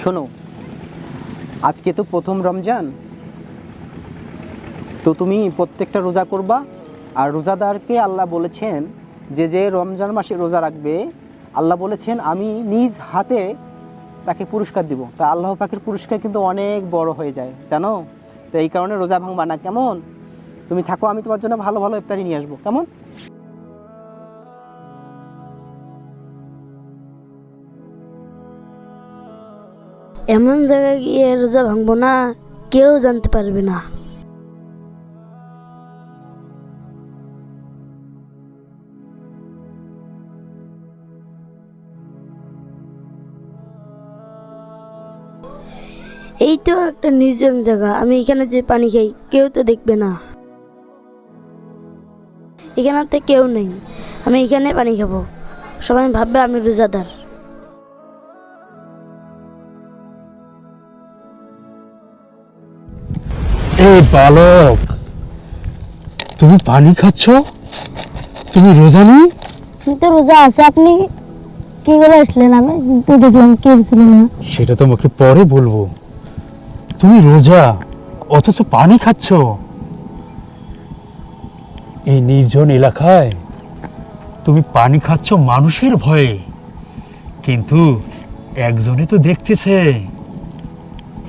শোনো, আজকে তো প্রথম রমজান, তো তুমি প্রত্যেকটা রোজা করবা। আর রোজাদারকে আল্লাহ বলেছেন যে যে রমজান মাসে রোজা রাখবে, আল্লাহ বলেছেন আমি নিজ হাতে তাকে পুরস্কার দিব। তা আল্লাহ পাকের পুরস্কার কিন্তু অনেক বড় হয়ে যায়, জানো। তো এই কারণে রোজা ভাঙবা না, কেমন? তুমি থাকো, আমি তোমার জন্য ভালো ভালো ইফতারি নিয়ে আসবো, কেমন? এমন জায়গায় গিয়ে রোজা ভাঙবো না, কেউ জানতে পারবে না। এই তো একটা নির্জন জায়গা, আমি এখানে যে পানি খাই কেউ তো দেখবে না। এখানে তো কেউ নেই, আমি এখানে পানি খাবো, সবাই ভাববে আমি রোজাদার। এই বালক, তুমি পানি খাচ্ছ? তুমি রোজা নেই? তো রোজা আছে, আপনি কি করে আসলেন? আমি তো দেখলাম কেউ ছিল না। সেটা তোমাকে পরে বলবো। তুমি রোজা অথচ পানি খাচ্ছ? এই নির্জন এলাকায় তুমি পানি খাচ্ছ মানুষের ভয়ে, কিন্তু একজনে তো দেখতেছে।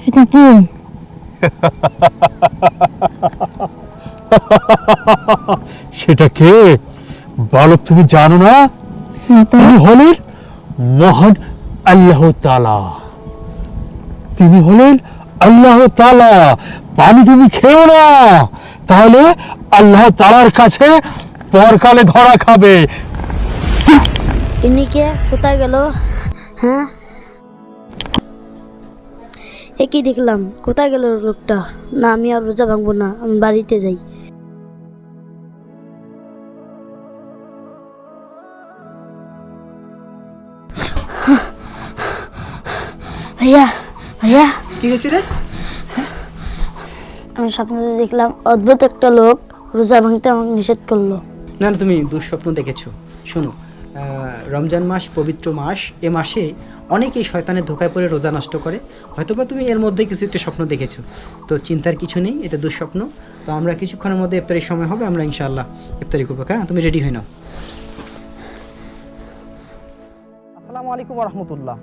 সেটা কি? সেটা কে বালক, তুমি জানো না? তিনি হলেন মহান আল্লাহ তাআলা। তিনি হলেন আল্লাহ তাআলা। পানি তুমি খেও না, তাহলে আল্লাহ তাআলার কাছে পরকালে ধরা খাবে। ইনি কে? কোথায় গেল? হ্যাঁ, এ কি দেখলাম? কোথায় গেল লোকটা? না, আমি আর রোজা ভাঙবো না, আমি বাড়িতে যাই। ভাইয়া, ভাইয়া, কি হয়েছে রে? আমি স্বপ্নতে দেখলাম অদ্ভুত একটা লোক রোজা ভাঙতে আমাকে নিষেধ করলো। না না, তুমি দুঃস্বপ্ন দেখেছো। শোনো, রমজান মাস পবিত্র মাস, এ মাসে অনেকেই শয়তানের ধোকায় পড়ে রোজা নষ্ট করে। হয়তোবা তুমি এর মধ্যে কিছু একটা স্বপ্ন দেখেছো, তো চিন্তার কিছু নেই, এটা দুঃস্বপ্ন। তো আমরা কিছুক্ষণের মধ্যে ইফতারির সময় হবে, আমরা ইনশাআল্লাহ ইফতারি করবো। হ্যাঁ, তুমি রেডি হয়ে নাও। আসসালামু আলাইকুম রহমতুল্লাহ।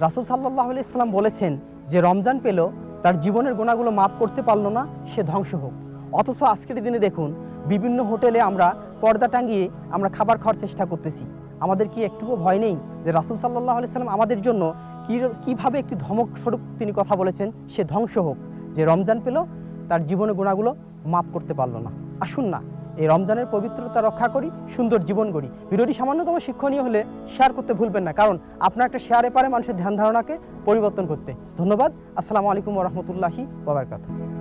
রাসূল সাল্লাল্লাহু আলাইহি সাল্লাম বলেছেন যে রমজান পেল, তার জীবনের গুনাহগুলো মাফ করতে পারলো না, সে ধ্বংস হোক। অথচ আজকের দিনে দেখুন, বিভিন্ন হোটেলে আমরা পর্দা টাঙিয়ে আমরা খাবার খাওয়ার চেষ্টা করতেছি। আমাদের কি একটুও ভয় নেই যে রাসূল সাল্লাল্লাহু আলাইহি সাল্লাম আমাদের জন্য কিভাবে একটি ধমক স্বরূপ তিনি কথা বলেছেন, সে ধ্বংস হোক, যে রমজান পেল তার জীবনের গুনাহগুলো মাফ করতে পারলো না। আসুন না, এই রমজানের পবিত্রতা রক্ষা করি, সুন্দর জীবন গড়ি। ভিডিওটি সামান্যতম শিক্ষণীয় হলে শেয়ার করতে ভুলবেন না, কারণ আপনার একটা শেয়ারে পারে মানুষের ধ্যান ধারণাকে পরিবর্তন করতে। ধন্যবাদ। আসসালামু আলাইকুম ওয়া রাহমাতুল্লাহি ওয়া বারাকাতুহু।